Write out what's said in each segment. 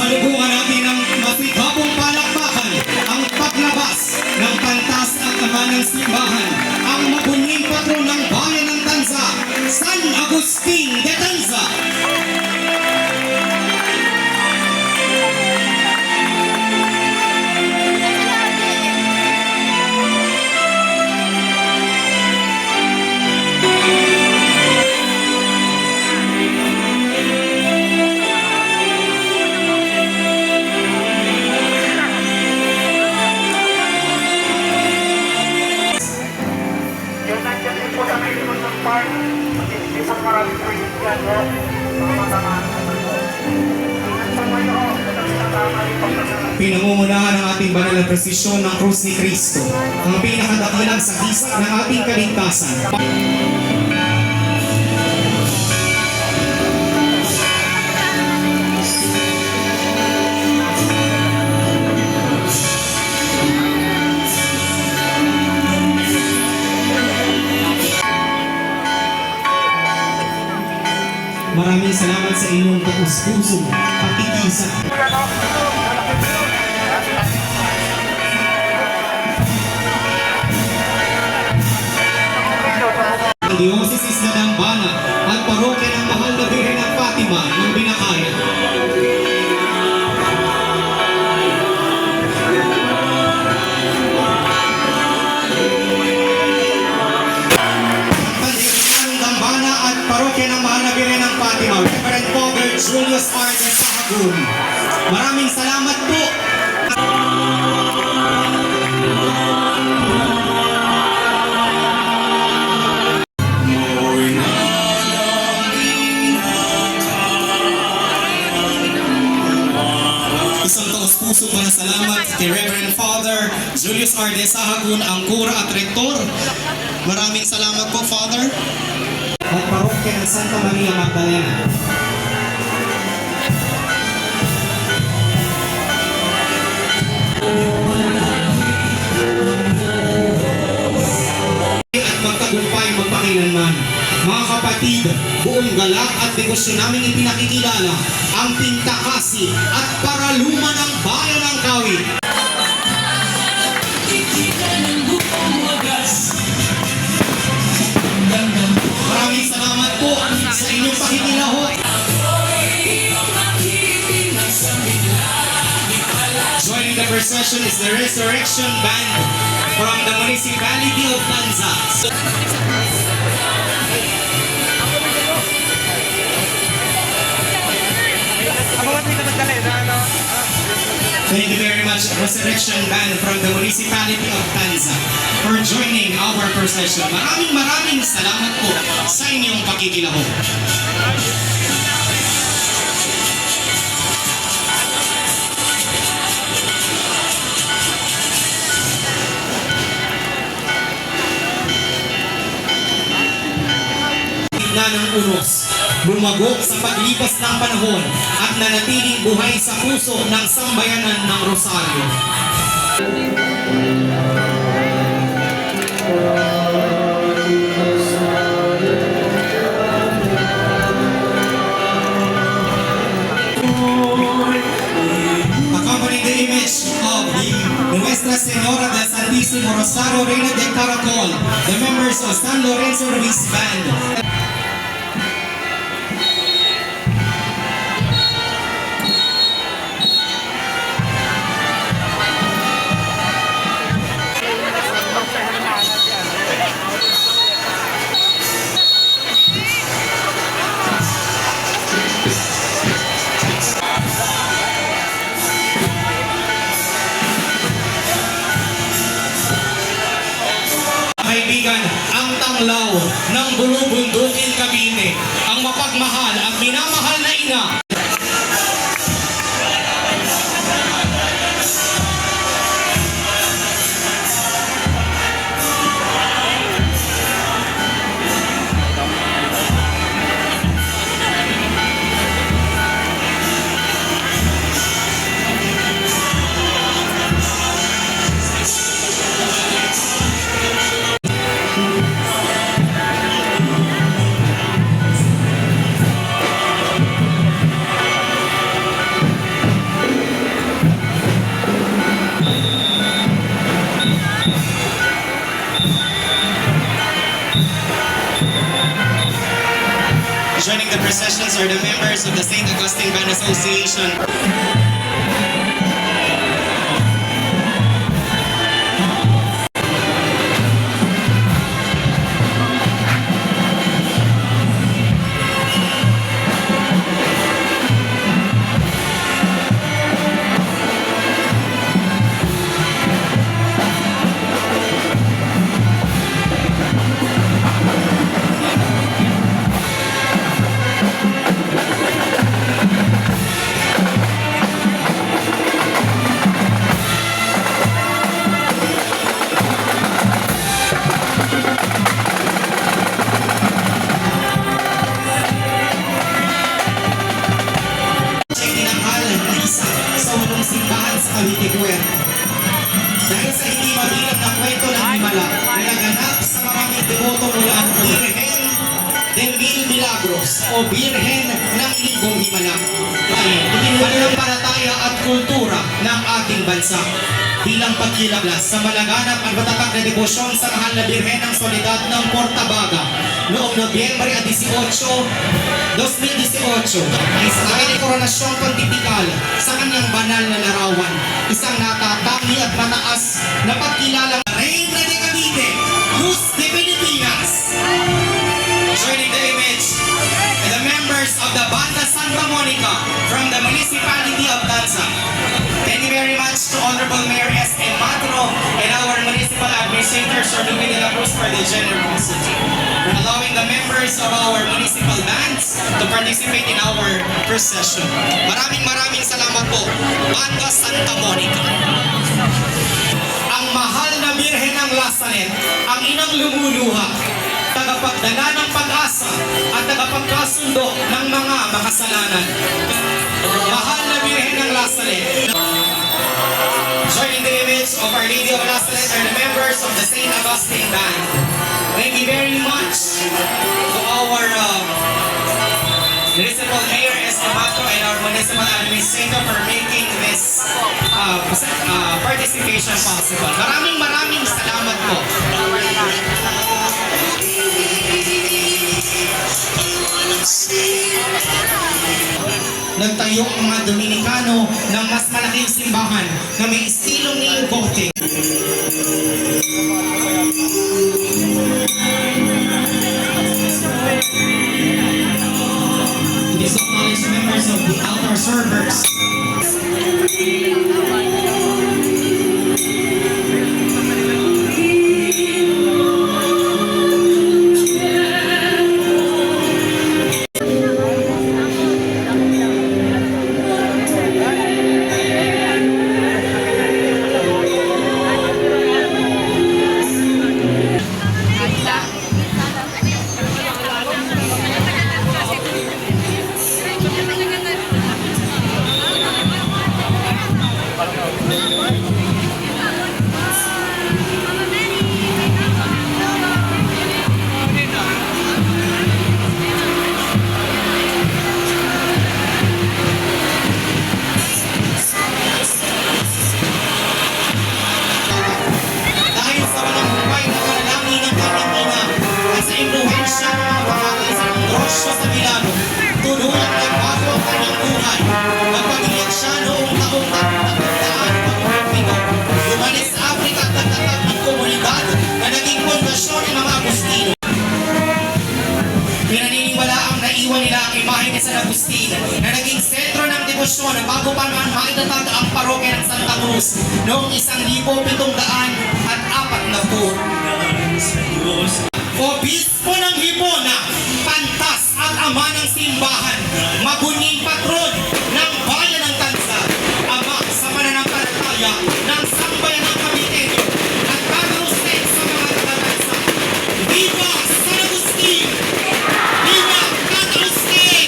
Salubungan natin ng masikapong palakpakan ang paglabas ng pantas at ama ng simbahan, ang mabuning patron ng bayan ng Tanza, San Agustin de Tanza. Pinangungunahan ng ating banal na presisyon ng krus ni Kristo, ang pinakadakilang sagisag ng ating kaligtasan. Maraming salamat sa inyong taus-pusong pakikisa. Ang Dioceses na Dambana at parokya ng Mahal na Birhen ng Fatima ng Binakaya. Pantikasan ng Dambana at parokya ng Mahal na Birhen ng Fatima, Reverend Father Julius R. de Sahagun. Maraming salamat po. Puso para salamat kay Reverend Father Julius R. de Sahagun, ang kura at rektor. Maraming salamat po, Father. At parokya ng Santa Maria Magdalena. At magtagumpay magpakilanman. Mga kapatid, buong galak at debosyon namin ipinakikilala ang pintakasi at paraluman ng bayan ng Kawit. Maraming salamat po sa inyong pakikilahok. Joining the procession is the Resurrection Band from the municipality of Tanza. Thank you very much, Resurrection Band from the municipality of Tanza, for joining our procession. Maraming salamat po sa inyong pakikilahok. Ng unos, bumagok sa paglipas ng panahon at nanatiling buhay sa puso ng sambayanan ng Rosario. Accompanying the image of the Nuestra Señora del Santísimo Rosario Reina de Caracol, the members of San Lorenzo Ruiz Band. Kaibigan, ang tanglaw ng bulubundukin Cavite, ang mapagmahal at minamahal na ina. Joining the processions are the members of the St. Augustine Band Association. Tinanghal na isa sa unang simbahan sa Cavite Puer. Dahil sa hindi mabilang na kwento ng Himala na naganap sa maraming deboto mula ang Birhen de Mil Milagros o Birhen ng Libong Himala. Pananampalataya at kultura ng ating bansa bilang pagkilablas sa malaganap at matatag na debosyon sa mahal na Birhen ng Soledad ng Portabaga noong Nobyembre 18, 2018 ay sa kanyang koronasyon pontifical sa kanyang banal na larawan, isang natatangi at mataas na pagkilalang Reina de Cavite, Luz de Pilipinas. Joining the image are the members of the Banda Santa Monica from the municipality of Tanza. Thank you very much to Honorable Mayor S.M. Matro and our municipal administrator, Sir Louis de la Cruz, for the generosity, for allowing the members of our municipal bands to participate in our procession. Maraming salamat po, Banda Santa Monica. Ang mahal na Birhen ng Lazaret, ang inang lumuluha, tagapagdala ng pag-asa at tagapagkasundo ng mga makasalanan. Mahal na Birhen ng Lazaret. Joining the image of Our Lady of Lazaret are the members of the St. Augustine Band. Thank you very much to our Municipal Mayor S.M. Matro and our Municipal Administrator for making this participation possible. Maraming salamat po. Nagtayo ang mga Dominikano ng mas malaking simbahan na may estilong neo-Gothic. These acknowledged members of the altar servers. Pinaniniwalaang naiwan nila ang imahe ni San Agustin na naging sentro ng debosyon bago pa man maitatag ang parokya ng Santa Cruz noong 1740. Obispo ng Hipona, pantas at ama ng simbahan, mabunying patron ng bayan ng Tanza, ama sa pananampalataya ng sambayan ng Cavite at kakarusin sa mga taga-Tanza. Viva San Agustin! Viva Tata Agustin!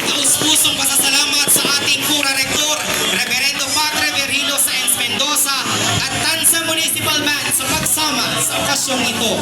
Taus-pusong pasasalamat sa ating Cura Rector, Reverendo Padre Virgilio Sáenz Mendoza at Tanza Municipal Band sa pagsama sa okasyong ito.